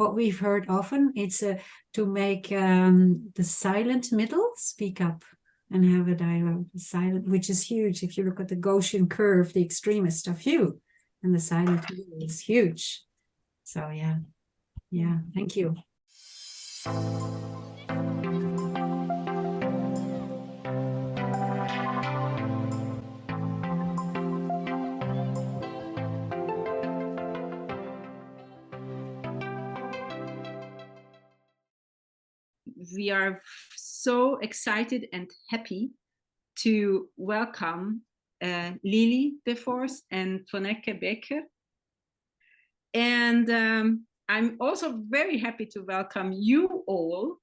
what we've heard often. It's to make the silent middle speak up and have a dialogue. Silent, which is huge. If you look at the Gaussian curve, the extremist of hue, and the silent middle is huge. So yeah, thank you. We are so excited and happy to welcome Lily Deforce and Vonneke Becker. And I'm also very happy to welcome you all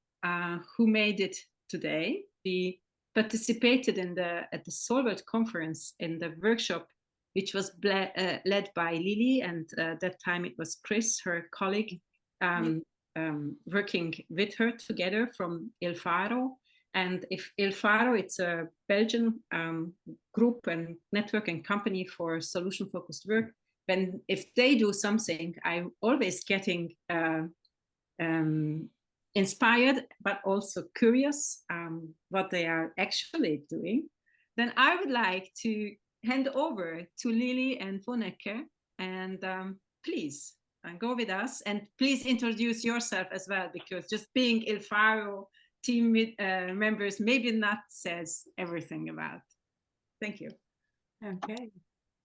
who made it today. We participated at the Solwert conference in the workshop, which was led by Lily, and that time it was Chris, her colleague, working with her together from Ilfaro. And if Ilfaro, it's a Belgian group and network and company for solution-focused work. If they do something, I'm always getting inspired, but also curious what they are actually doing. Then I would like to hand over to Lily and Vonneke, and please go with us, and please introduce yourself as well, because just being Ilfaro team members maybe not says everything about. Thank you. Okay,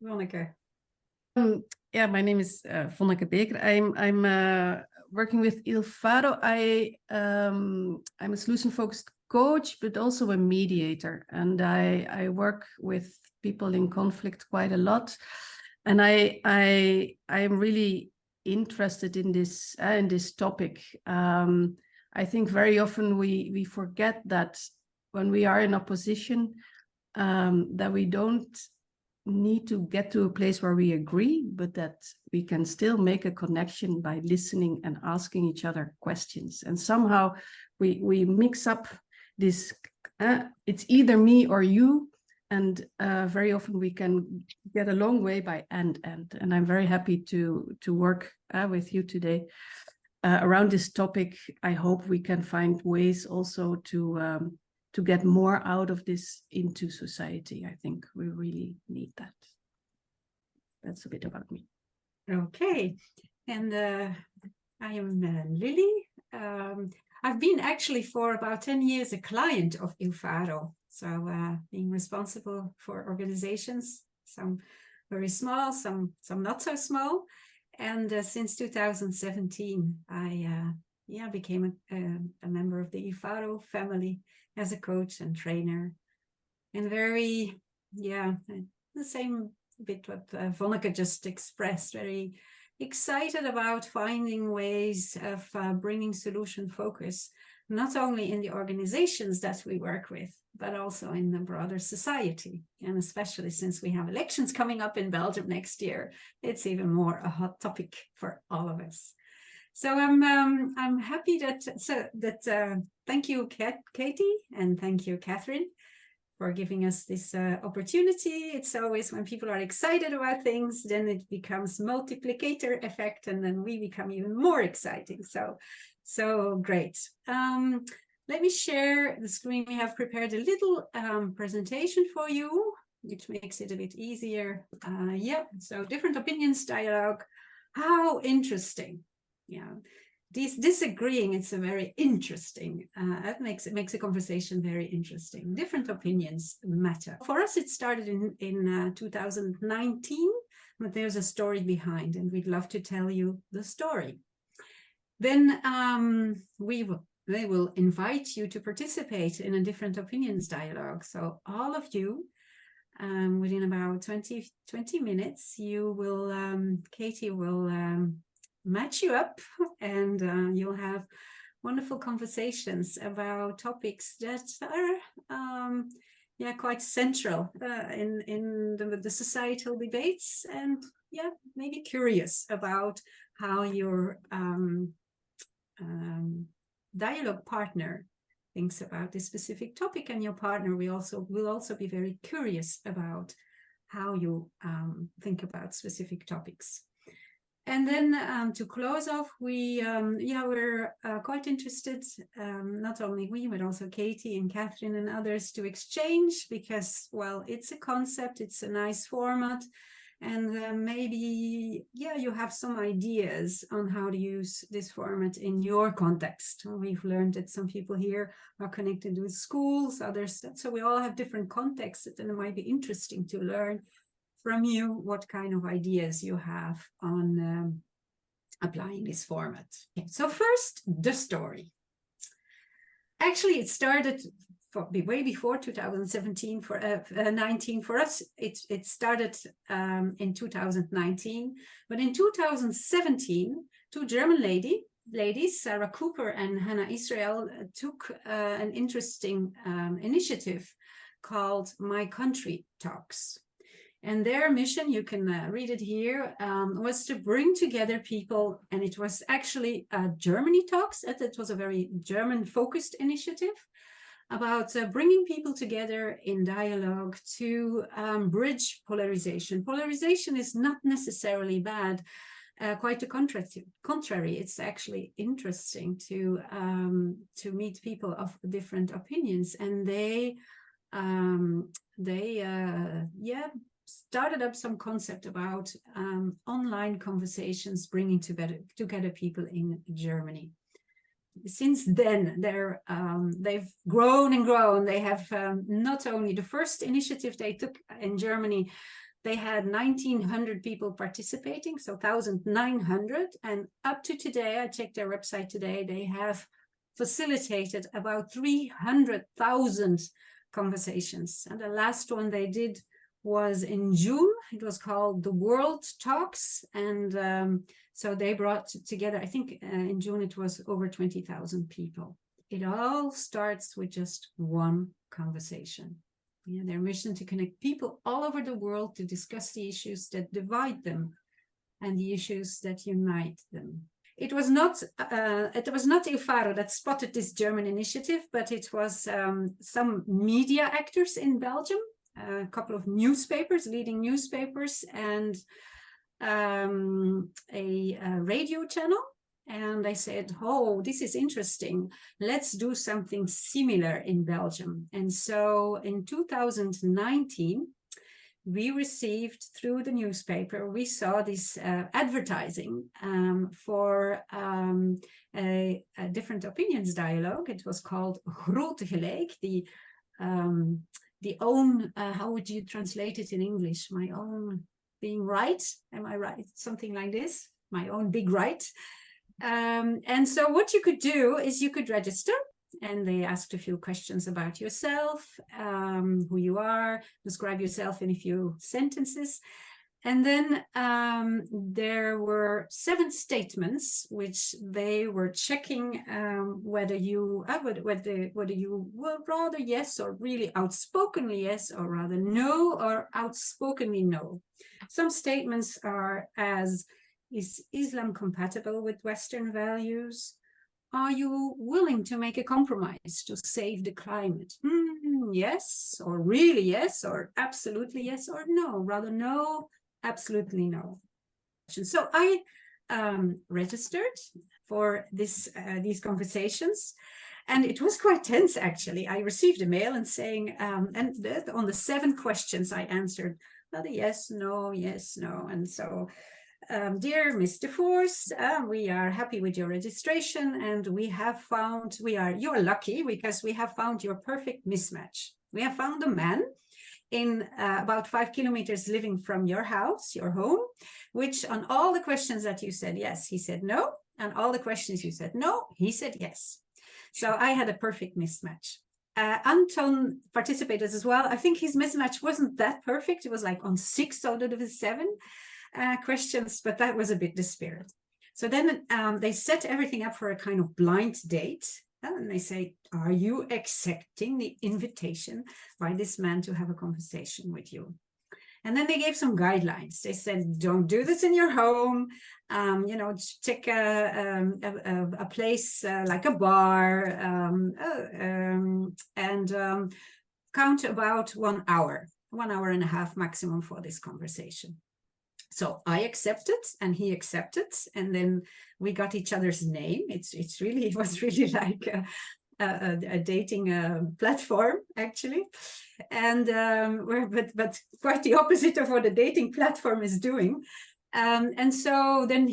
Vonneke. Yeah, my name is Vonneke Becker. I'm working with Ilfaro. I'm a solution-focused coach, but also a mediator, and I work with people in conflict quite a lot. And I'm really interested in this topic. I think very often we forget that when we are in opposition, that we don't need to get to a place where we agree, but that we can still make a connection by listening and asking each other questions. And somehow we mix up this, it's either me or you, and very often we can get a long way by and I'm very happy to work with you today around this topic. I hope we can find ways also to get more out of this into society. I think we really need that. That's a bit about me. Okay, and I am Lily. I've been actually for about 10 years a client of Ilfaro. So being responsible for organizations, some very small, some not so small. And since 2017, I became a member of the Ilfaro family as a coach and trainer. And very, the same bit what Vonneke just expressed, very excited about finding ways of bringing solution focus, not only in the organizations that we work with, but also in the broader society. And especially since we have elections coming up in Belgium next year, it's even more a hot topic for all of us. So I'm happy that thank you, Katie, and thank you, Catherine, for giving us this opportunity. It's always when people are excited about things, then it becomes multiplicator effect, and then we become even more exciting. So great. Let me share the screen. We have prepared a little presentation for you, which makes it a bit easier. So different opinions dialogue. How interesting. Yeah, disagreeing, it's a very interesting, it makes a conversation very interesting. Different opinions matter. For us, it started in 2019, but there's a story behind, and we'd love to tell you the story. Then we will invite you to participate in a different opinions dialogue. So all of you, within about 20 minutes, you will, Katie will match you up, and you'll have wonderful conversations about topics that are quite central in the societal debates, and maybe curious about how your dialogue partner thinks about this specific topic, and your partner will also be very curious about how you think about specific topics. And then to close off, we're quite interested, not only we, but also Katie and Catherine and others to exchange because, well, it's a concept, it's a nice format. And maybe, you have some ideas on how to use this format in your context. We've learned that some people here are connected with schools, others, so we all have different contexts, and it might be interesting to learn from you what kind of ideas you have on applying this format. Okay, so first, the story. Actually, it started way before 2017 for 19 for us. It started in 2019, but in 2017, two German ladies, Sarah Cooper and Hannah Israel, took an interesting initiative called My Country Talks. And their mission, you can read it here, was to bring together people, and it was actually Germany Talks. It was a very German-focused initiative about bringing people together in dialogue to bridge polarization. Polarization is not necessarily bad. Quite the contrary, it's actually interesting to meet people of different opinions, and they started up some concept about online conversations bringing together people in Germany. Since then, they've grown and grown. They have not only the first initiative they took in Germany, they had 1,900 people participating, so 1,900. And up to today, I checked their website today, they have facilitated about 300,000 conversations. And the last one they did was in June. It was called the World Talks, and so they brought together, I think in June it was over 20,000 people. It all starts with just one conversation. Their mission to connect people all over the world to discuss the issues that divide them and the issues that unite them. It was not Ilfaro that spotted this German initiative, but it was some media actors in Belgium, a couple of newspapers, leading newspapers, and a radio channel. And I said, oh, this is interesting. Let's do something similar in Belgium. And so in 2019, we received through the newspaper, we saw this advertising for a different opinions dialogue. It was called Grote Gelijk, the own, how would you translate it in English? My own being right, am I right? Something like this, my own big right. And so what you could do is you could register, and they asked a few questions about yourself, who you are, describe yourself in a few sentences. And then there were 7 statements which they were checking whether you were rather yes or really outspokenly yes, or rather no or outspokenly no. Some statements are as, is Islam compatible with Western values? Are you willing to make a compromise to save the climate? Yes, or really yes, or absolutely yes, or no, rather no, absolutely no. So I registered for these conversations, and it was quite tense, actually. I received a mail and saying, and on the 7 questions I answered, rather yes, no, and so dear Ms. Deforce, we are happy with your registration, and we have found, you are lucky because we have found your perfect mismatch. We have found a man in about 5 kilometers living from your house, your home, which on all the questions that you said yes, he said no, and all the questions you said no, he said yes. So I had a perfect mismatch. Anton participated as well. I think his mismatch wasn't that perfect. It was like on 6 out of the 7 questions, but that was a bit the spirit. So then they set everything up for a kind of blind date. And they say, are you accepting the invitation by this man to have a conversation with you? And then they gave some guidelines. They said, don't do this in your home. Check a place like a bar, and count about 1 hour, 1.5 hours maximum for this conversation. So I accepted and he accepted, and then we got each other's name. It was really like a dating platform, actually, and but quite the opposite of what a dating platform is doing. And so then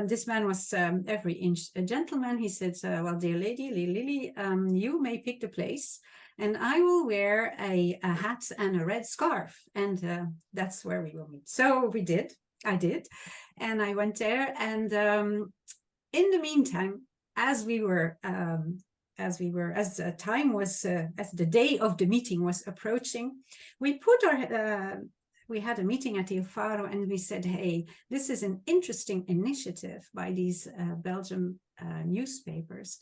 this man was every inch a gentleman. He said, well, dear lady, Lily, you may pick the place, and I will wear a hat and a red scarf, and that's where we will meet. So we did. I did, and I went there, and in the meantime, as the time was, as the day of the meeting was approaching, we had a meeting at Ilfaro, and we said, hey, this is an interesting initiative by these Belgian newspapers.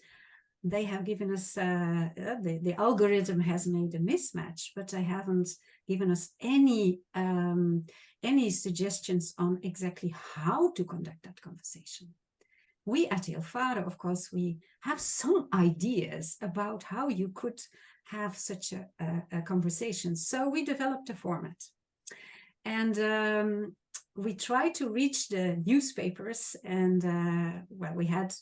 They have given us, the algorithm has made a mismatch, but they haven't given us any suggestions on exactly how to conduct that conversation. We at Ilfaro, of course, we have some ideas about how you could have such a conversation. So we developed a format. And we tried to reach the newspapers, and well, we had,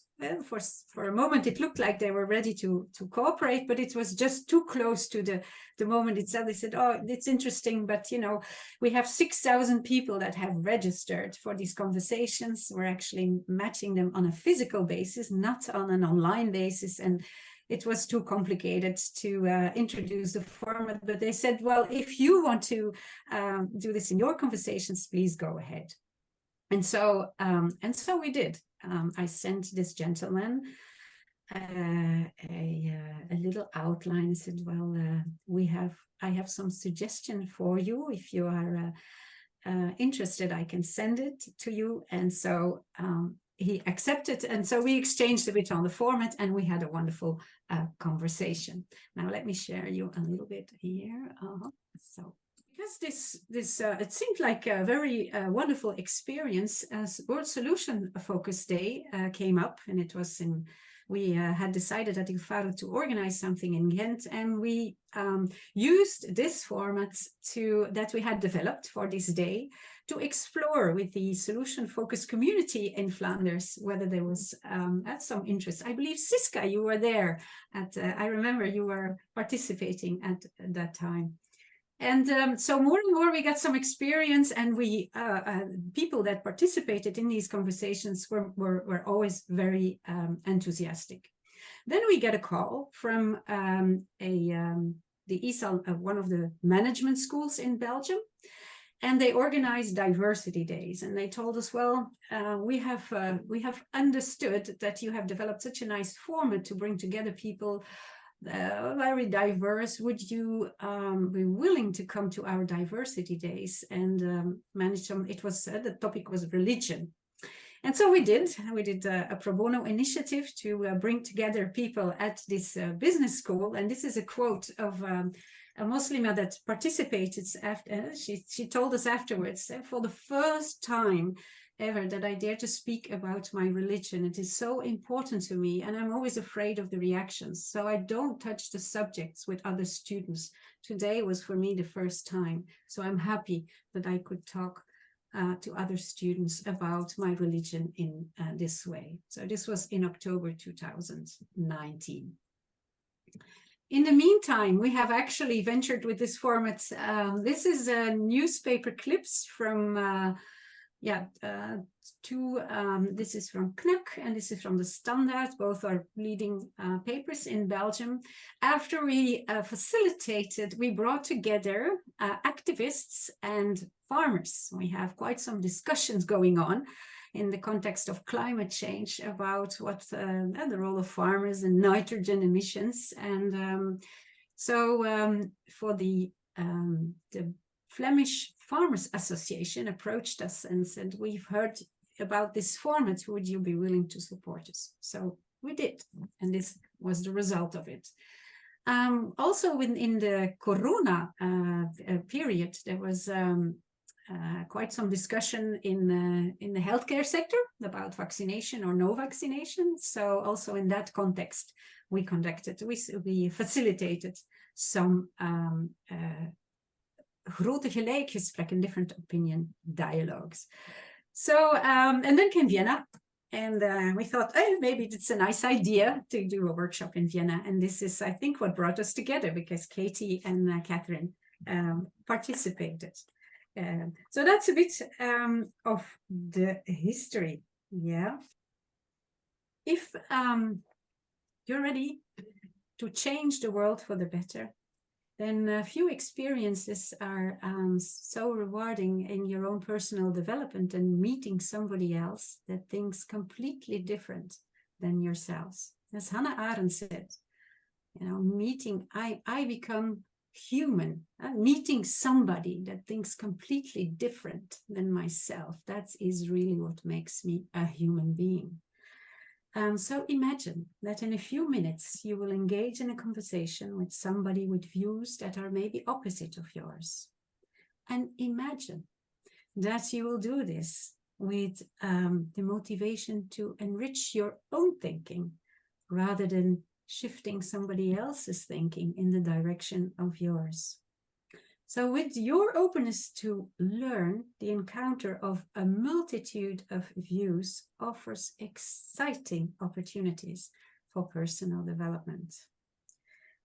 for a moment, it looked like they were ready to cooperate, but it was just too close to the moment itself. They said, oh, it's interesting, but we have 6,000 people that have registered for these conversations. We're actually matching them on a physical basis, not on an online basis, and it was too complicated to introduce the format. But they said, well, if you want to do this in your conversations, please go ahead. And so we did. I sent this gentleman a little outline. I said, well, I have some suggestion for you. If you are interested, I can send it to you. And so he accepted, and so we exchanged a bit on the format, and we had a wonderful conversation. Now let me share you a little bit here. So because this it seemed like a very wonderful experience, as World Solution Focus Day came up, and it was we had decided at Ilfaro to organize something in Ghent, and we used this format that we had developed for this day to explore with the solution-focused community in Flanders whether there was some interest. I believe, Siska, you were there. I remember you were participating at that time. And so more and more we got some experience, and we people that participated in these conversations were always very enthusiastic. Then we get a call from the ISAL, one of the management schools in Belgium, and they organized diversity days, and they told us, well, we have understood that you have developed such a nice format to bring together people very diverse. Would you be willing to come to our diversity days and manage some? It was the topic was religion, and so we did a pro bono initiative to bring together people at this business school. And this is a quote of a Muslima that participated. After she told us afterwards, for the first time ever that I dare to speak about my religion. It is so important to me, and I'm always afraid of the reactions. So I don't touch the subjects with other students. Today was for me the first time. So I'm happy that I could talk to other students about my religion in this way. So this was in October 2019. In the meantime, we have actually ventured with this format. This is newspaper clips from this is from Knuk and this is from the Standaard. Both are leading papers in Belgium. After we we brought together activists and farmers. We have quite some discussions going on in the context of climate change about what the role of farmers and nitrogen emissions. And for the Flemish Farmers Association approached us and said, we've heard about this format, would you be willing to support us? So we did, and this was the result of it. Also in the Corona period, there was quite some discussion in the healthcare sector about vaccination or no vaccination. So also in that context, we facilitated some grote gelijkgesprekken, different opinion dialogues. So, and then came Vienna. And we thought, oh, maybe it's a nice idea to do a workshop in Vienna. And this is, I think, what brought us together, because Katie and Catherine participated. So that's a bit of the history. Yeah. If you're ready to change the world for the better, then a few experiences are so rewarding in your own personal development, and meeting somebody else that thinks completely different than yourselves. As Hannah Arendt said, you know, I become human. Meeting somebody that thinks completely different than myself, that is really what makes me a human being. So imagine that in a few minutes you will engage in a conversation with somebody with views that are maybe opposite of yours. And imagine that you will do this with the motivation to enrich your own thinking, rather than shifting somebody else's thinking in the direction of yours. So with your openness to learn, the encounter of a multitude of views offers exciting opportunities for personal development.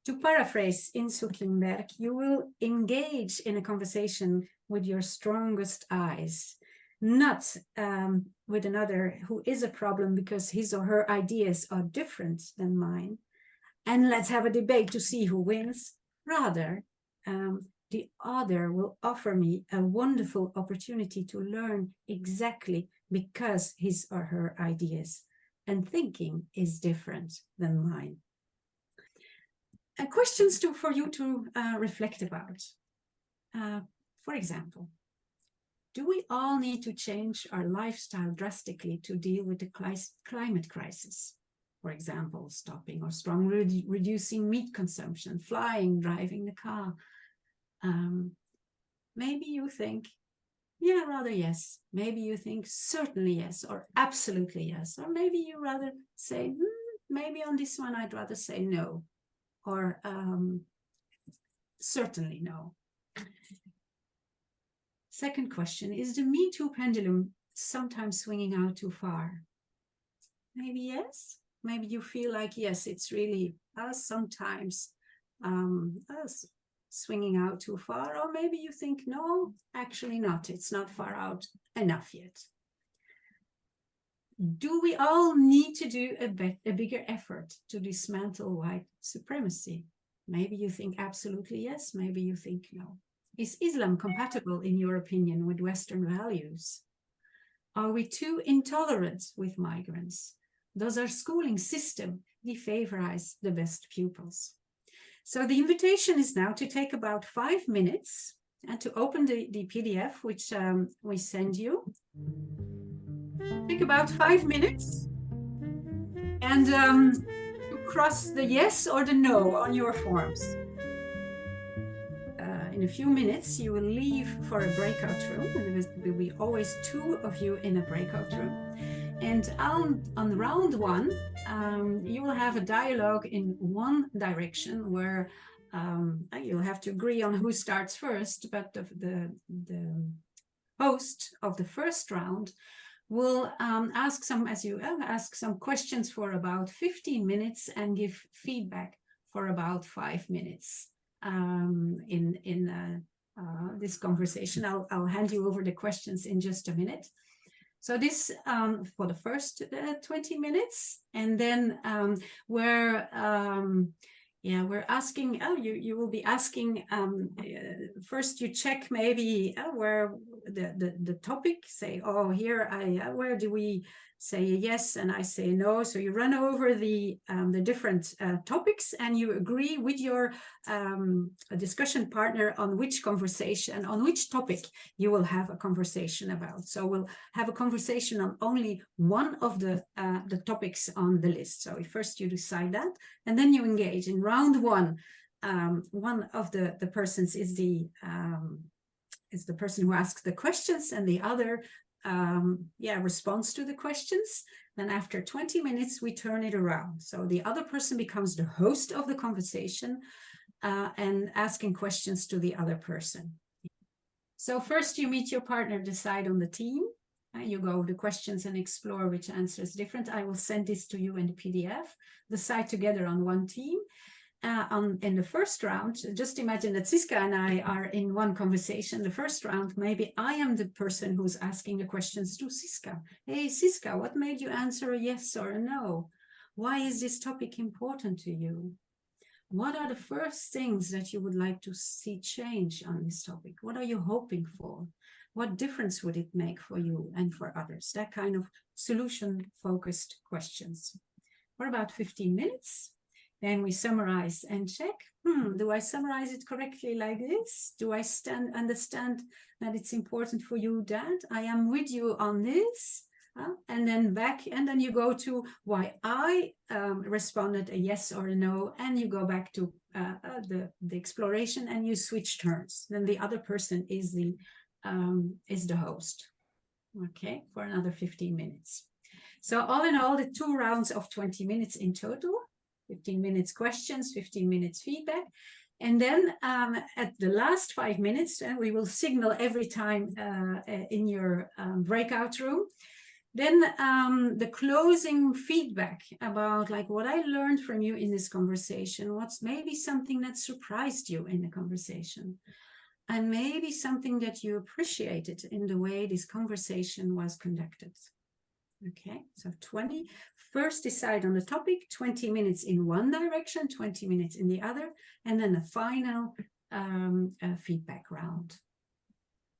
To paraphrase in Sutlenberg, you will engage in a conversation with your strongest eyes, not with another who is a problem because his or her ideas are different than mine, and let's have a debate to see who wins. Rather, the other will offer me a wonderful opportunity to learn exactly because his or her ideas and thinking is different than mine. And questions for you to reflect about. For example, do we all need to change our lifestyle drastically to deal with the climate crisis? For example, stopping or strongly reducing meat consumption, flying, driving the car. Maybe you think, yeah, rather yes. Maybe you think certainly yes, or absolutely yes. Or maybe you rather say, maybe on this one I'd rather say no, or certainly no. Second question, is the Me Too pendulum sometimes swinging out too far? Maybe yes. Maybe you feel like, yes, it's really sometimes swinging out too far. Or maybe you think, no, actually not. It's not far out enough yet. Do we all need to do a bigger effort to dismantle white supremacy? Maybe you think absolutely yes. Maybe you think no. Is Islam compatible, in your opinion, with Western values? Are we too intolerant with migrants? Does our schooling system defavorize the best pupils? So the invitation is now to take about 5 minutes and to open the PDF, which we send you. Take about 5 minutes and cross the yes or the no on your forms. In a few minutes, you will leave for a breakout room. And there will be always 2 of you in a breakout room. And on round 1, you will have a dialogue in one direction where you'll have to agree on who starts first, but the host of the first round will ask some questions for about 15 minutes and give feedback for about 5 minutes in this conversation. I'll hand you over the questions in just a minute. So this for the first 20 minutes, and then we're asking. You will be asking. First, you check maybe where the topic. Say, oh, here where do we say yes and I say no? So you run over the different topics, and you agree with your discussion partner on which conversation, on which topic you will have a conversation about. So we'll have a conversation on only one of the topics on the list. So first you decide that, and then you engage in round 1. One of the persons is the person who asks the questions, and the other responds to the questions. Then after 20 minutes, we turn it around. So the other person becomes the host of the conversation and asking questions to the other person. So first you meet your partner, decide on the theme. You go the questions and explore which answer is different. I will send this to you in the PDF. Decide together on one theme. In the first round, just imagine that Siska and I are in one conversation. The first round, maybe I am the person who's asking the questions to Siska. Hey, Siska, what made you answer a yes or a no? Why is this topic important to you? What are the first things that you would like to see change on this topic? What are you hoping for? What difference would it make for you and for others? That kind of solution-focused questions. For about 15 minutes. Then we summarize and check. Do I summarize it correctly like this? Do I understand that it's important for you that I am with you on this? And then back, and then you go to why I responded a yes or a no, and you go back to the exploration, and you switch turns. Then the other person is the host. Okay, for another 15 minutes. So all in all, the 2 rounds of 20 minutes in total. 15 minutes questions, 15 minutes feedback. And then at the last 5 minutes, we will signal every time in your breakout room. Then the closing feedback about like what I learned from you in this conversation, what's maybe something that surprised you in the conversation, and maybe something that you appreciated in the way this conversation was conducted. Okay, so 20. First decide on the topic, 20 minutes in one direction, 20 minutes in the other, and then a final feedback round.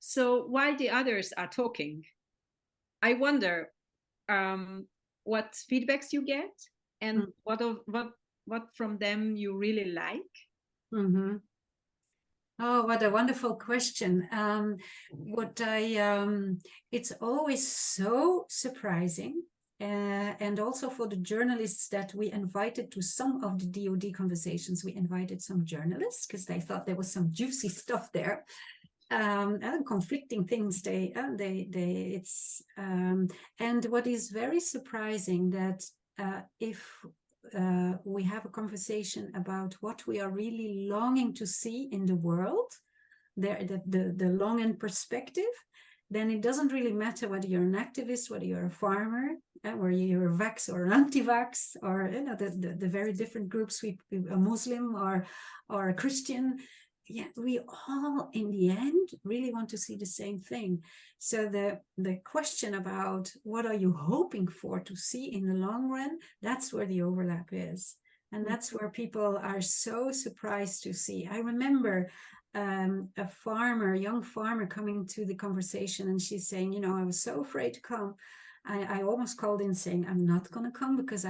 So while the others are talking, I wonder what feedbacks you get and what from them you really like. Mm-hmm. Oh, what a wonderful question. It's always so surprising. And also for the journalists that we invited to some of the DoD conversations, we invited some journalists because they thought there was some juicy stuff there. Conflicting things. And what is very surprising that if we have a conversation about what we are really longing to see in the world, the long end perspective, then it doesn't really matter whether you're an activist, whether you're a farmer, whether you're a vax or an anti-vax, or the very different groups, a Muslim or a Christian. Yeah, we all, in the end, really want to see the same thing. So the question about what are you hoping for to see in the long run, that's where the overlap is. And that's where people are so surprised to see. I remember a young farmer coming to the conversation, and she's saying, I was so afraid to come. I almost called in saying, I'm not going to come because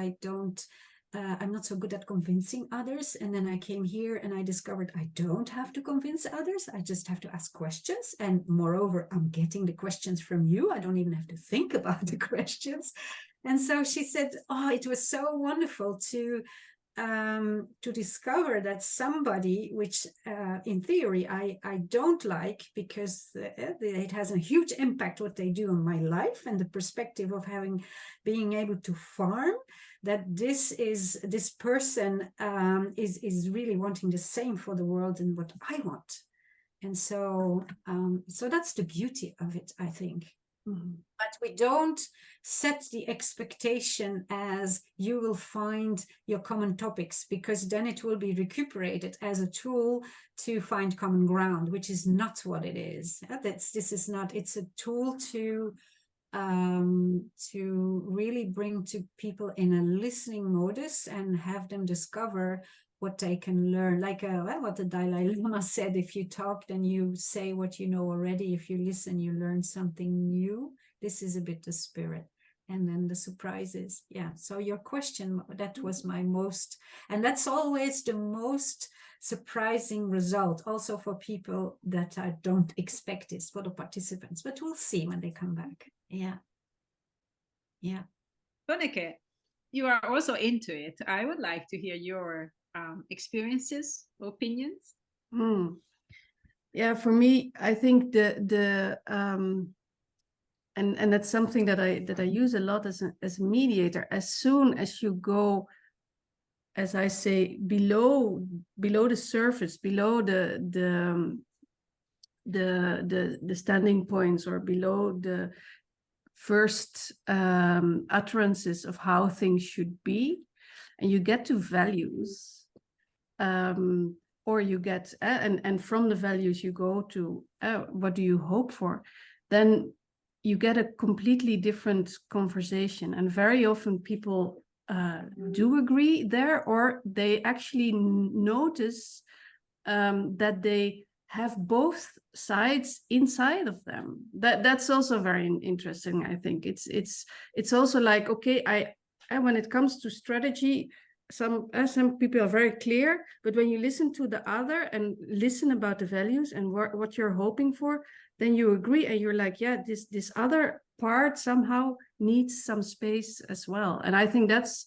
I'm not so good at convincing others. And then I came here and I discovered I don't have to convince others. I just have to ask questions. And moreover, I'm getting the questions from you. I don't even have to think about the questions. And so she said, it was so wonderful to discover that somebody, which in theory I don't like because it has a huge impact what they do on my life and the perspective of being able to farm, that this person is really wanting the same for the world and what I want. And so that's the beauty of it, I think. Mm-hmm. But we don't set the expectation as you will find your common topics, because then it will be recuperated as a tool to find common ground, which is not what it is. It's a tool to really bring to people in a listening modus and have them discover what they can learn, like what the Dalai Lama said: if you talk, then you say what you know already. If you listen, you learn something new. This is a bit the spirit. And then the surprises. Yeah. So your question, that was my most, and that's always the most surprising result, also for people that I don't expect this, for the participants, but we'll see when they come back. Yeah. Yeah. Vonneke, you are also into it. I would like to hear your experiences, opinions. Yeah, for me, I think and that's something that I use a lot as a mediator. As soon as you go, as I say, below the surface, below the the standing points or below the first utterances of how things should be, and you get to values, or you get and from the values you go to what do you hope for, then you get a completely different conversation. And very often people do agree there, or they actually notice that they have both sides inside of them. That's also very interesting. I think it's also like, okay, I when it comes to strategy, some people are very clear, but when you listen to the other and listen about the values and what you're hoping for, then you agree and you're like, yeah, this other part somehow needs some space as well. And I think that's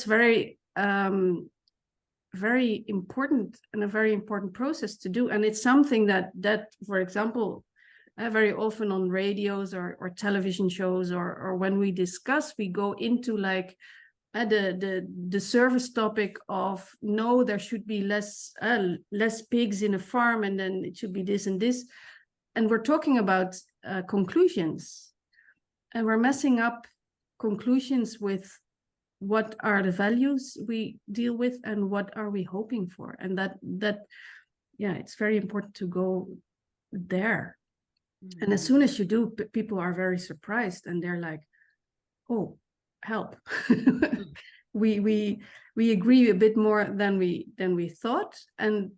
very very important, and a very important process to do. And it's something that for example, very often on radios or television shows, or when we discuss, we go into like the service topic of, no, there should be less pigs in a farm, and then it should be this and this, and we're talking about conclusions, and we're messing up conclusions with what are the values we deal with and what are we hoping for. And that yeah, it's very important to go there. And as soon as you do, people are very surprised, and they're like, oh, help. we agree a bit more than we thought. And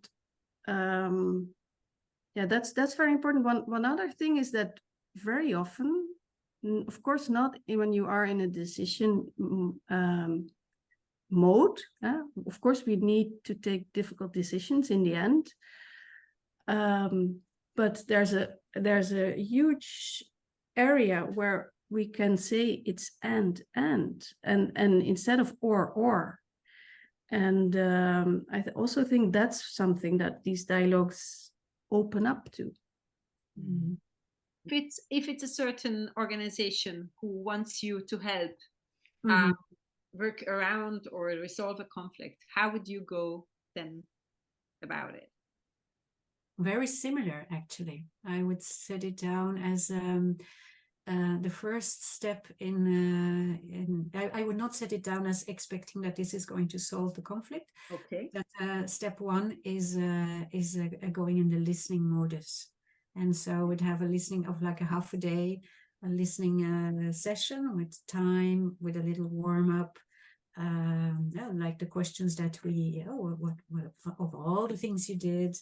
yeah, that's very important. One other thing is that very often, of course not when you are in a decision mode, of course we need to take difficult decisions in the end, but there's a huge area where we can say it's and instead of or. And I also think that's something that these dialogues open up to. Mm-hmm. If it's a certain organization who wants you to help work around or resolve a conflict, how would you go then about it? Very similar, actually. I would set it down as the first step in I would not set it down as expecting that this is going to solve the conflict. Okay. But step one is going in the listening modus. And so we'd have a listening of like a half a day, a listening session with time, with a little warm up, like the questions that what of all the things you did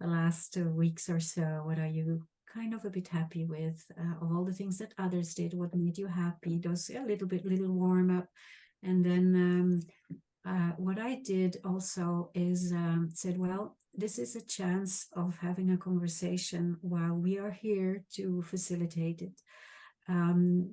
the last weeks or so, what are you kind of a bit happy with? Of all the things that others did, what made you happy? Those little warm up. And then what I did also is said, well, this is a chance of having a conversation while we are here to facilitate it.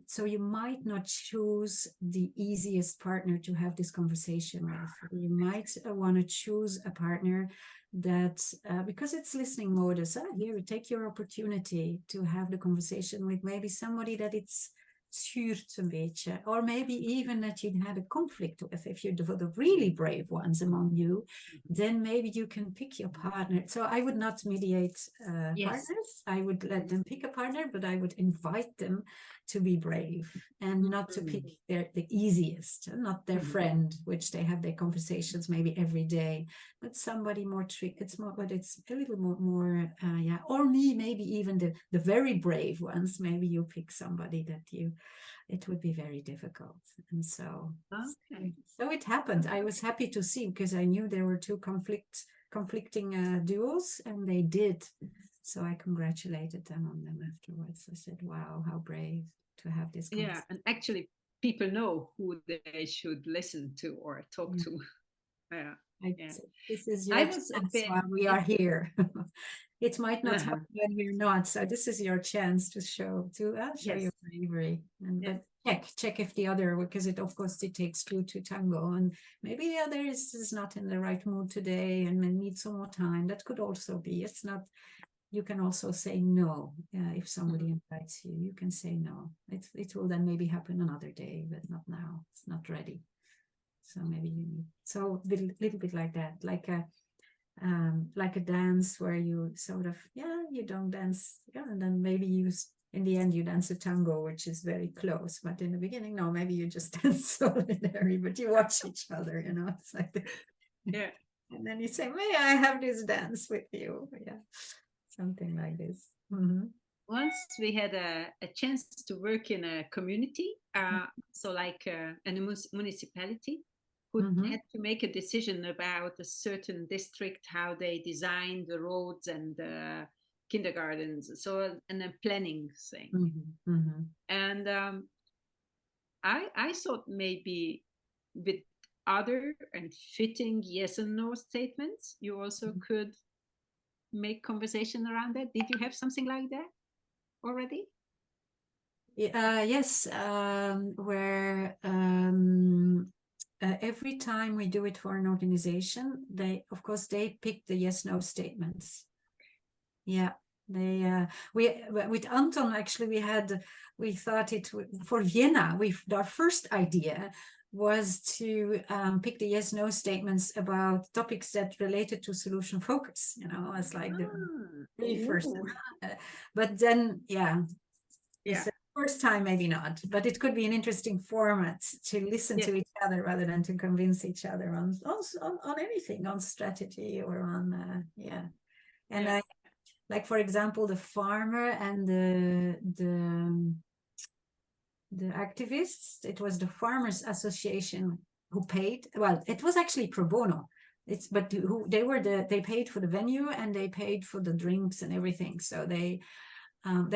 So you might not choose the easiest partner to have this conversation with. You might want to choose a partner that, because it's listening modus, here, take your opportunity to have the conversation with maybe somebody that it's zuurt een beetje, or maybe even that you had a conflict with. If you're the really brave ones among you, then maybe you can pick your partner. So I would not mediate partners. I would let them pick a partner, but I would invite them to be brave and not to pick the easiest, not their friend, which they have their conversations maybe every day, but somebody more tricky. It's more, but it's a little more or maybe even the very brave ones. Maybe you pick somebody that it would be very difficult. And so it happened. I was happy to see, because I knew there were two conflicting duos, and they did. So I congratulated them on them afterwards. I said, wow, how brave to have this conversation. Yeah, and actually people know who they should listen to or talk to. This is your chance while we are here. It might not happen when we're not. So this is your chance to show your bravery. And but check if the other, because it of course it takes two to tango, and maybe the other is not in the right mood today and needs some more time. That could also be. It's not. You can also say no. If somebody invites you, you can say no. It will then maybe happen another day, but not now. It's not ready. So maybe you need, so a little bit like that, like like a dance where you sort of, you don't dance, and then maybe in the end you dance a tango, which is very close, but in the beginning, no, maybe you just dance solitary, but you watch each other, it's like yeah. And then you say, may I have this dance with you? Yeah, something like this. Mm-hmm. Once we had a chance to work in a community, so like in a municipality, who had to make a decision about a certain district, how they design the roads and the kindergartens, so and a planning thing. And I thought maybe with other and fitting yes and no statements, you also could make conversation around that. Did you have something like that already? Yes, where every time we do it for an organization, of course they pick the yes/no statements. Yeah, they with Anton actually we thought it for Vienna. Our first idea was to pick the yes/no statements about topics that related to solution focus. It's like the very first. But then, yeah. First time, maybe not, but it could be an interesting format to listen to each other rather than to convince each other on anything, on strategy or on I like, for example, the farmer and the activists. It was the Farmers Association who paid. Well, it was actually pro bono. But they paid for the venue and they paid for the drinks and everything. So they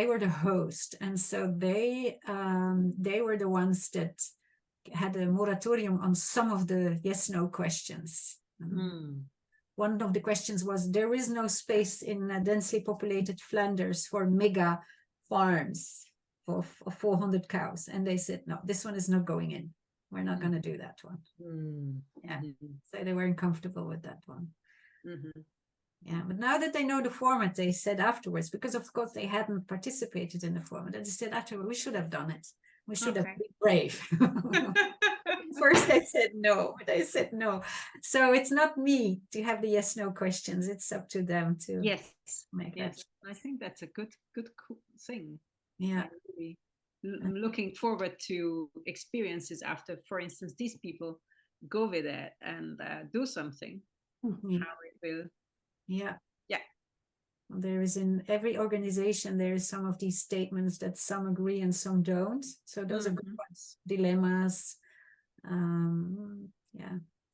were the host, and so they were the ones that had a moratorium on some of the yes/no questions. One of the questions was, there is no space in densely populated Flanders for mega farms of 400 cows, and they said, no, this one is not going in. We're not going to do that one. So they weren't comfortable with that one. Yeah, but now that they know the format, they said afterwards, because of course they hadn't participated in the format, and they said afterwards, we should have done it. We should have been brave. First they said no. So it's not me to have the yes/no questions. It's up to them to make that. I think that's a good cool thing. Yeah. I'm looking forward to experiences after, for instance, these people go with it and do something. How it will. Yeah. There is, in every organization, there is some of these statements that some agree and some don't. So those are good ones. Dilemmas.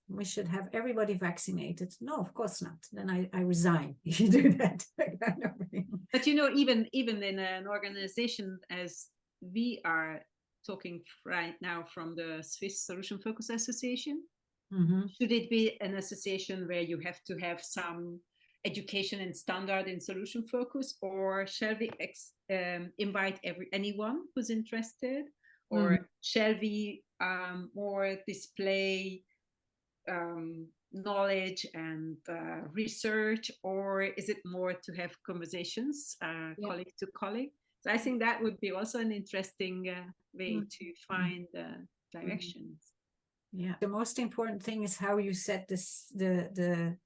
We should have everybody vaccinated. No, of course not. Then I resign if you do that. But even in an organization as we are talking right now from the Swiss Solution Focus Association, should it be an association where you have to have some education and standard in solution focus, or shall we invite anyone who's interested, or shall we more display knowledge and research, or is it more to have conversations colleague to colleague? So I think that would be also an interesting way to find directions. Yeah, the most important thing is how you set the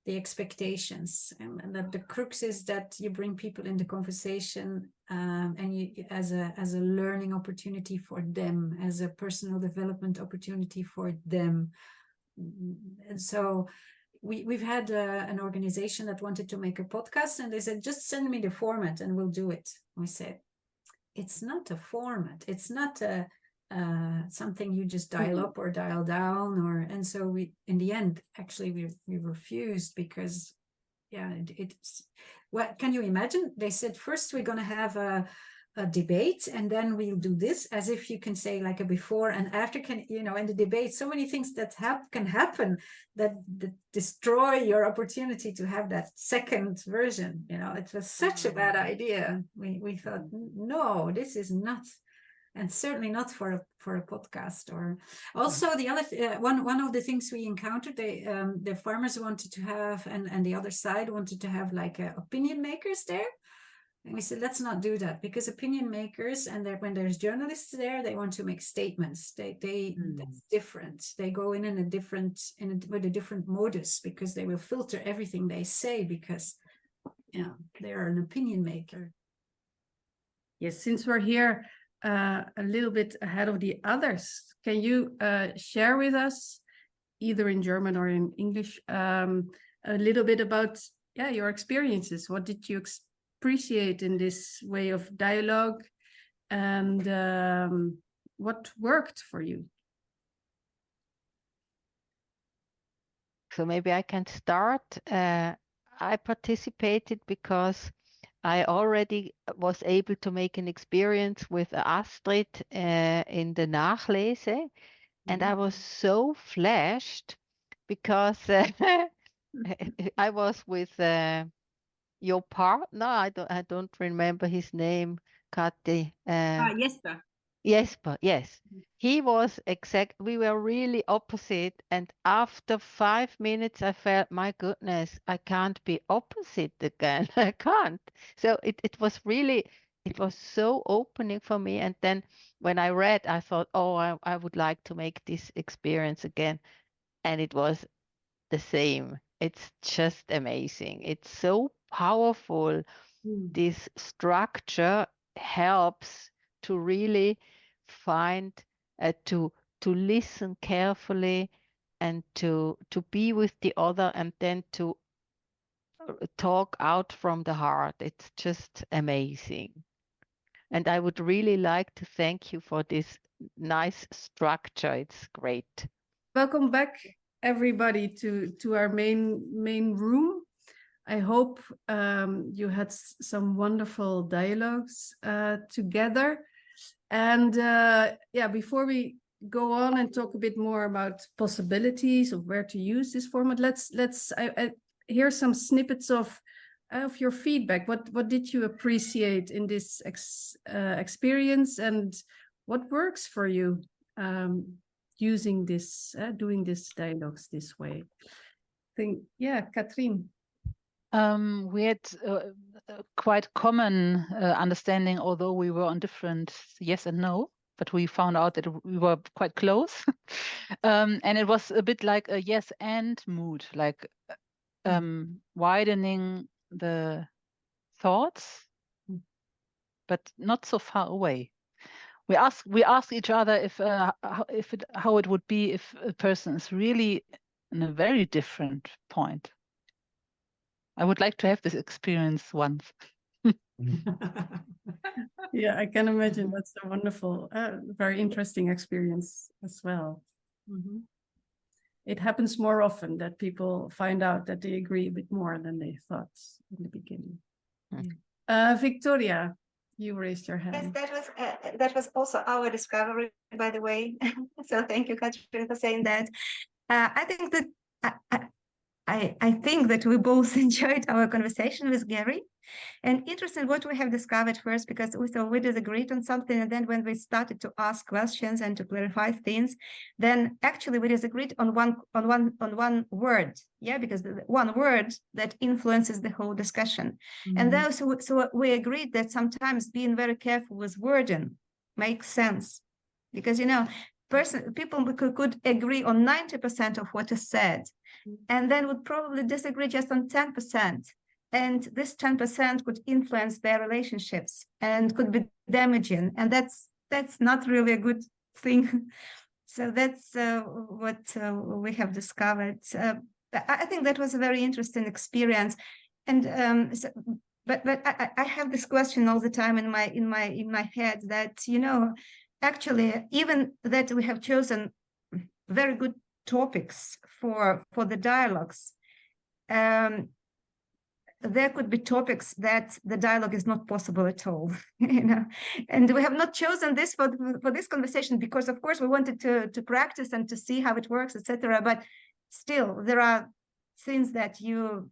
expectations, and that the crux is that you bring people into conversation, and you as a learning opportunity for them, as a personal development opportunity for them. And so we've had an organization that wanted to make a podcast, and they said, just send me the format and we'll do it. We said, it's not a format, it's not a something you just dial up or dial down, and so we, in the end, actually we refused, because it's what can you imagine? They said, first we're going to have a debate, and then we'll do this, as if you can say like a before and after, in the debate, so many things that can happen that destroy your opportunity to have that second version. It was such a bad idea. We thought, no, this is not. And certainly not for a podcast. Or also the other one of the things we encountered, the farmers wanted to have, and the other side wanted to have like opinion makers there. And we said, let's not do that, because opinion makers, and when there's journalists there, they want to make statements. That's different. They go in a different, with a different modus, because they will filter everything they say, because they are an opinion maker. Yes, since we're here a little bit ahead of the others, can you share with us, either in German or in English, a little bit about your experiences? What did you appreciate in this way of dialogue, and what worked for you? So maybe I can start. I participated because I already was able to make an experience with Astrid in the Nachlese, and I was so flashed because I was with your partner. I don't remember his name, Kati. Jesper. Jesper, yes. He was we were really opposite. And after 5 minutes, I felt, my goodness, I can't be opposite again. I can't. So it was really, it was so opening for me. And then when I read, I thought, oh, I would like to make this experience again. And it was the same. It's just amazing. It's so powerful. This structure helps to really find, to listen carefully, and to be with the other, and then to talk out from the heart. It's just amazing. And I would really like to thank you for this nice structure. It's great. Welcome back, everybody, to our main room. I hope you had some wonderful dialogues together. And before we go on and talk a bit more about possibilities of where to use this format, let's hear some snippets of your feedback. What did you appreciate in this experience, and what works for you using this, doing this dialogues this way? Katrien. We had quite common understanding, although we were on different yes and no, but we found out that we were quite close. And it was a bit like a yes and mood, like widening the thoughts, but not so far away. We ask each other how it would be if a person is really in a very different point. I would like to have this experience once. Yeah, I can imagine. That's a wonderful, very interesting experience as well. It happens more often that people find out that they agree a bit more than they thought in the beginning. Victoria, you raised your hand. Yes, that was also our discovery, by the way. So thank you, Katrien, for saying that. I think that I think that we both enjoyed our conversation with Gary. And interesting what we have discovered first, because we thought we disagreed on something, and then when we started to ask questions and to clarify things, then actually we disagreed on one word, because the one word that influences the whole discussion. And so we agreed that sometimes being very careful with wording makes sense, because people could agree on 90% of what is said, and then would probably disagree just on 10%. And this 10% could influence their relationships and could be damaging. And that's not really a good thing. So that's what we have discovered. I think that was a very interesting experience. And but I have this question all the time in my head that, actually, even that we have chosen very good topics for the dialogues, there could be topics that the dialogue is not possible at all, and we have not chosen this for this conversation because, of course, we wanted to practice and to see how it works, etc. But still, there are things that you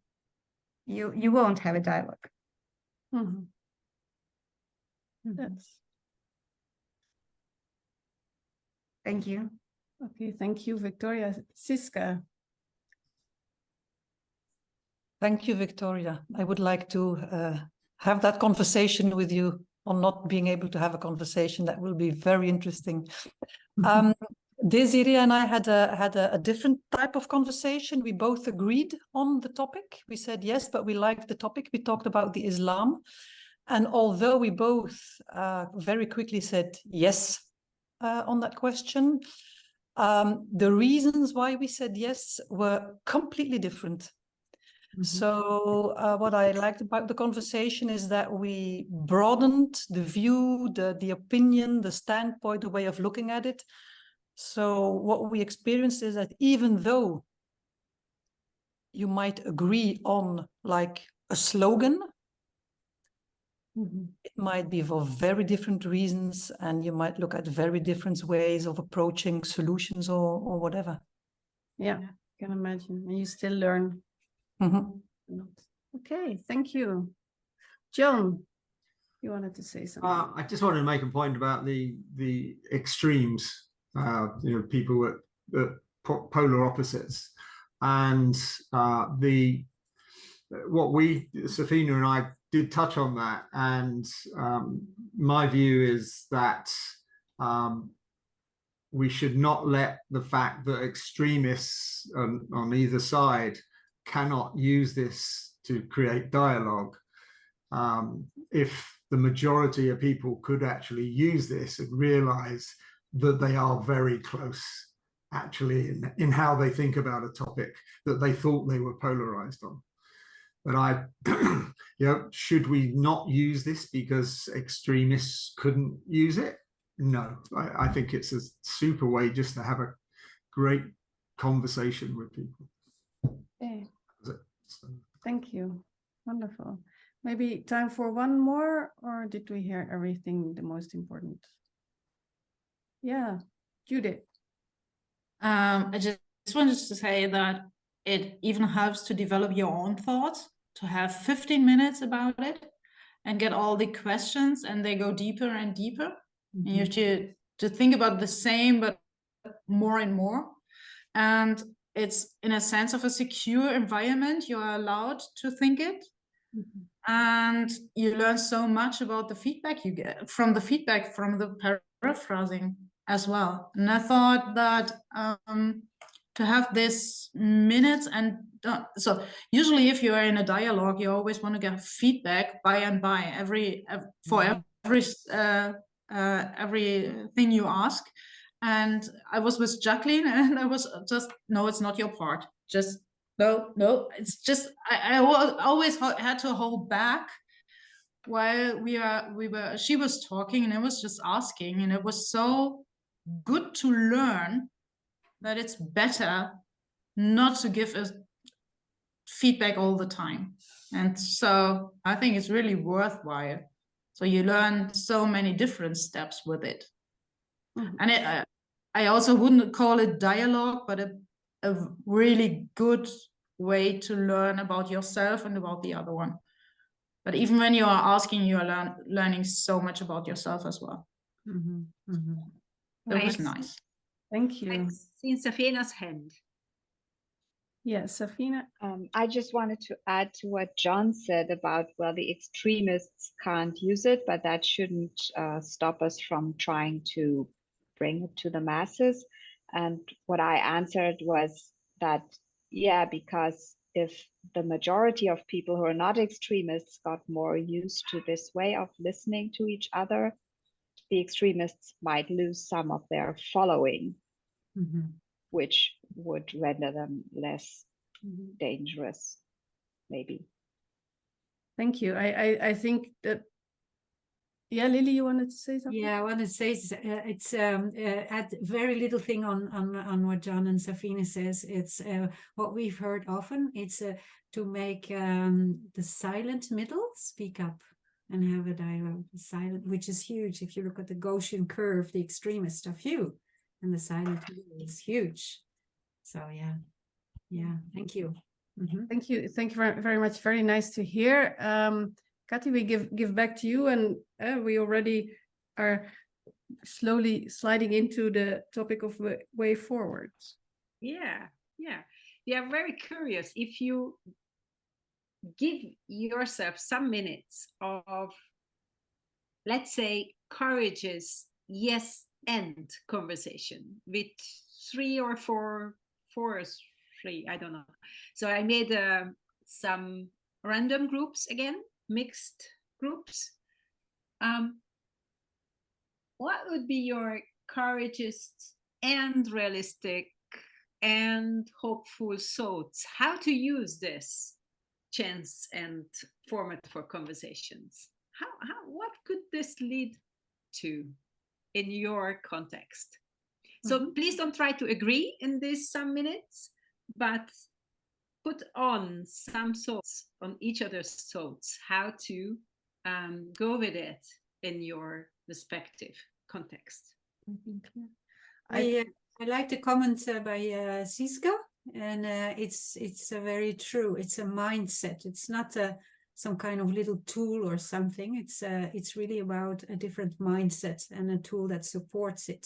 won't have a dialogue. Yes. Thank you. Okay, thank you, Victoria. Siska. Thank you, Victoria. I would like to have that conversation with you on not being able to have a conversation. That will be very interesting. Desiree and I had a different type of conversation. We both agreed on the topic. We said yes, but we liked the topic. We talked about the Islam. And although we both very quickly said yes on that question, the reasons why we said yes were completely different. So what I liked about the conversation is that we broadened the view, the opinion, the standpoint, the way of looking at it. So what we experienced is that even though you might agree on like a slogan, it might be for very different reasons, and you might look at very different ways of approaching solutions or whatever. Yeah, I can imagine. And you still learn. Okay, thank you. John, you wanted to say something? I just wanted to make a point about the extremes, people at polar opposites, and what Safina and I did touch on that, and my view is that we should not let the fact that extremists on either side cannot use this to create dialogue. If the majority of people could actually use this and realize that they are very close actually in how they think about a topic that they thought they were polarized on. But should we not use this because extremists couldn't use it? No, I think it's a super way just to have a great conversation with people. Okay. So. Thank you. Wonderful. Maybe time for one more, or did we hear everything, the most important? Yeah, Judith. I just wanted to say that it even helps to develop your own thoughts, to have 15 minutes about it and get all the questions, and they go deeper and deeper. And you have to think about the same, but more and more. And it's in a sense of a secure environment. You are allowed to think it. And you learn so much about the feedback you get from the paraphrasing as well. And I thought that to have this minutes and so usually if you are in a dialogue, you always want to get feedback for everything you ask. And I was with Jacqueline, and I was just, no, it's not your part. Just no, it's just I always had to hold back while she was talking, and I was just asking, and it was so good to learn that it's better not to give a feedback all the time. And so I think it's really worthwhile. So you learn so many different steps with it. And I also wouldn't call it dialogue, but a really good way to learn about yourself and about the other one. But even when you are asking, you are learning so much about yourself as well. It was nice. Thank you. I've seen Safina's hand. Yes, Safina. I just wanted to add to what John said about, well, the extremists can't use it, but that shouldn't stop us from trying to bring it to the masses. And what I answered was that, yeah, because if the majority of people who are not extremists got more used to this way of listening to each other, the extremists might lose some of their following, which would render them less dangerous, maybe. Thank you. I think that, yeah, Lily, you wanted to say something? Yeah, I want to say it's add very little thing on what John and Safina says. It's what we've heard often. It's to make the silent middle speak up and have a dialogue. Silent, which is huge. If you look at the Gaussian curve, the extremists are few, and the silent middle is huge. So yeah. Thank you. Thank you very much. Very nice to hear. Kati, we give back to you, and we already are slowly sliding into the topic of way forward. Yeah. We are very curious if you give yourself some minutes of, let's say, courageous yes and conversation with 3 or 4 or 3, I don't know. So I made some random groups again, mixed groups. What would be your courageous and realistic and hopeful thoughts how to use this chance and format for conversations? What could this lead to in your context? So please don't try to agree in these some minutes, but put on some thoughts on each other's thoughts, how to go with it in your respective context. I like the comment by Siska, and it's very true. It's a mindset. It's not some kind of little tool or something. It's really about a different mindset and a tool that supports it.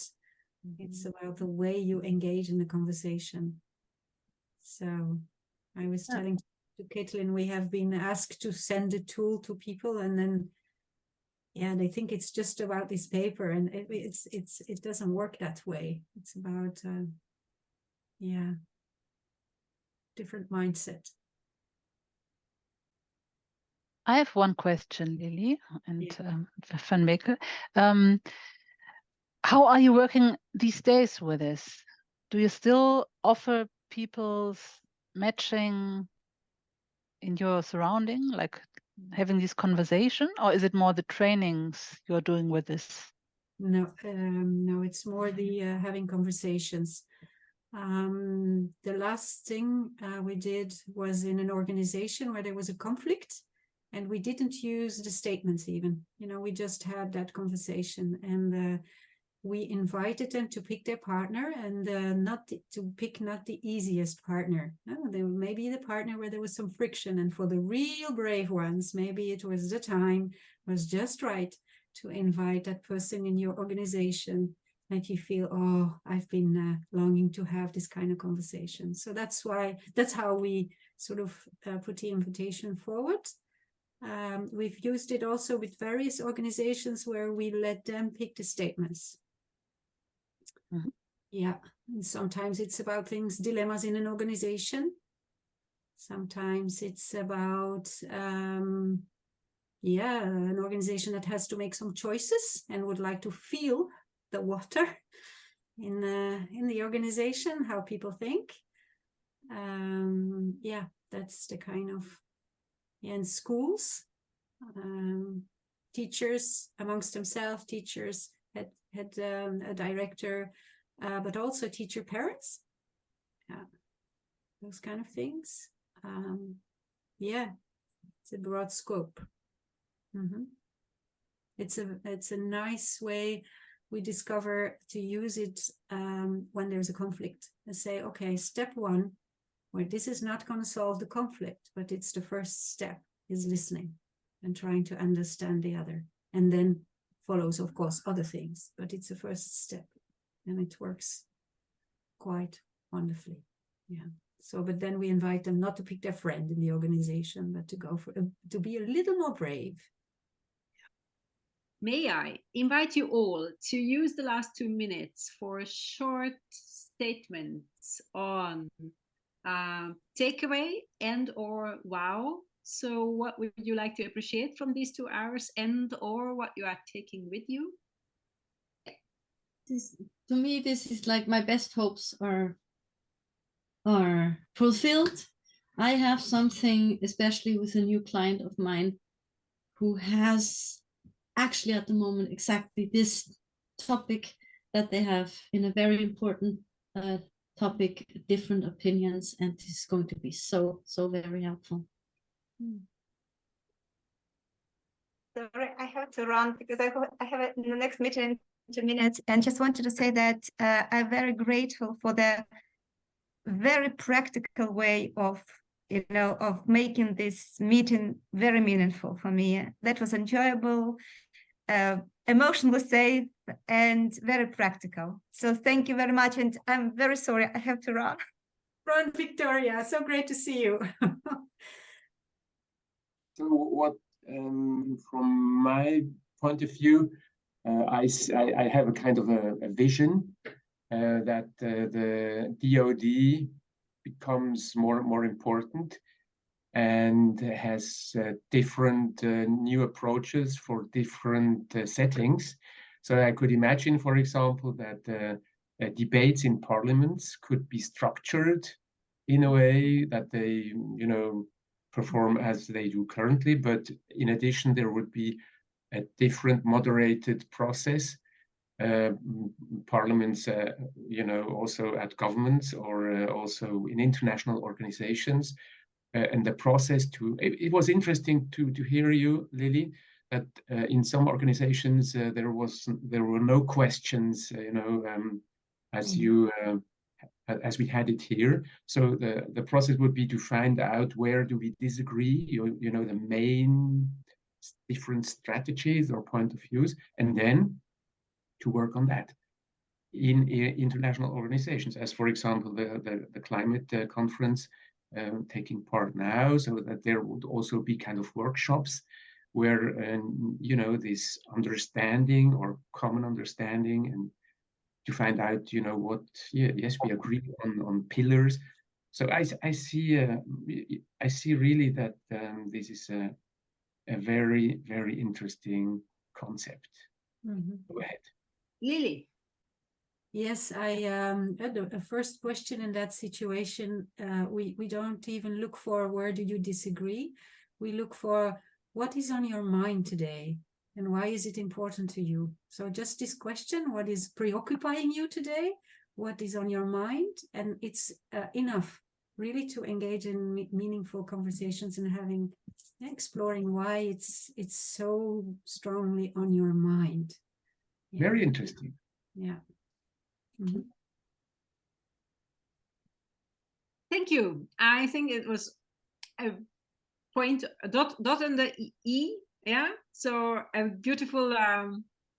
It's about the way you engage in the conversation. So I was telling to Caitlin, we have been asked to send a tool to people, and then they think it's just about this paper, and it doesn't work that way. It's about different mindset. I have one question, Lily and Van Beeke. How are you working these days with this? Do you still offer people's matching in your surrounding, like having this conversation, or is it more the trainings you're doing with this? No, it's more the having conversations. The last thing we did was in an organization where there was a conflict, and we didn't use the statements even. We just had that conversation, and we invited them to pick their partner, and not the easiest partner. They maybe the partner where there was some friction, and for the real brave ones, maybe it was the time was just right to invite that person in your organization that you feel, oh, I've been longing to have this kind of conversation. So that's how we sort of put the invitation forward. We've used it also with various organizations where we let them pick the statements. Mm-hmm. Yeah, and sometimes it's about dilemmas in an organization. Sometimes it's about an organization that has to make some choices and would like to feel the water in the organization, how people think. That's the kind of, in schools, teachers amongst themselves, teachers had a director, but also teacher parents, those kind of things. It's a broad scope. Mm-hmm. It's a nice way we discover to use it when there's a conflict, and say, okay, step 1, where this is not going to solve the conflict, but it's the first step, is listening and trying to understand the other, and then follows, of course, other things, but it's a first step, and it works quite wonderfully. So, but then we invite them not to pick their friend in the organization, but to go to be a little more brave. May I invite you all to use the last 2 minutes for short statements on takeaway and or wow. So what would you like to appreciate from these 2 hours, and or what you are taking with you? To me, this is like my best hopes are fulfilled. I have something, especially with a new client of mine who has actually at the moment exactly this topic that they have in a very important topic, different opinions, and this is going to be so very helpful. Sorry, I have to run because I have the next meeting in 2 minutes, and just wanted to say that I'm very grateful for the very practical way of making this meeting very meaningful for me. That was enjoyable, emotionally safe, and very practical. So thank you very much, and I'm very sorry I have to run. Run, Victoria. So great to see you. So what, from my point of view, I have a kind of a vision that the DoD becomes more important and has different new approaches for different settings. So I could imagine, for example, that debates in parliaments could be structured in a way that they, perform as they do currently. But in addition, there would be a different moderated process. Parliaments, also at governments or also in international organizations. And the process it was interesting to hear you, Lily, that in some organizations there were no questions, as we had it here. So the process would be to find out where do we disagree, the main different strategies or point of views, and then to work on that in international organizations, as for example the climate conference taking part now, so that there would also be kind of workshops where this understanding or common understanding, and to find out what yes, we agree on pillars. So I see really that this is a very, very interesting concept. Go ahead, Lily. Yes, I had a first question in that situation. We don't even look for where do you disagree. We look for what is on your mind today and why is it important to you. So just this question, what is preoccupying you today? What is on your mind? And it's enough really to engage in meaningful conversations and exploring why it's so strongly on your mind. Yeah. Very interesting. Yeah. Mm-hmm. Thank you. I think it was a point, a dot on the E. Yeah. So a beautiful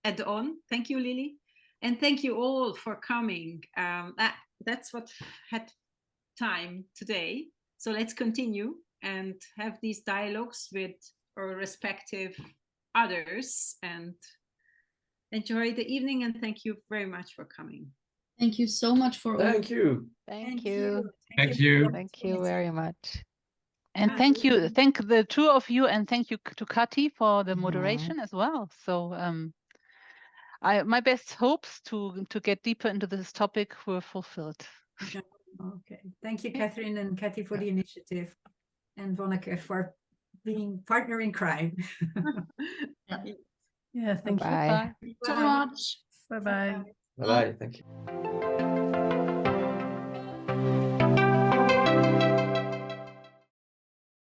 add-on. Thank you, Lily. And thank you all for coming. That's what had time today. So let's continue and have these dialogues with our respective others and enjoy the evening. And thank you very much for coming. Thank you so much for all. Thank you. Thank you. Thank you. Thank you very much. And thank the two of you, and thank you to Kati for the moderation as well. So my best hopes to get deeper into this topic were fulfilled. Okay. Thank you, Catherine and Kati, for the initiative, and Vonneke for being partner in crime. Yeah, thank you. Bye. So much. Bye-bye. Bye. Thank you.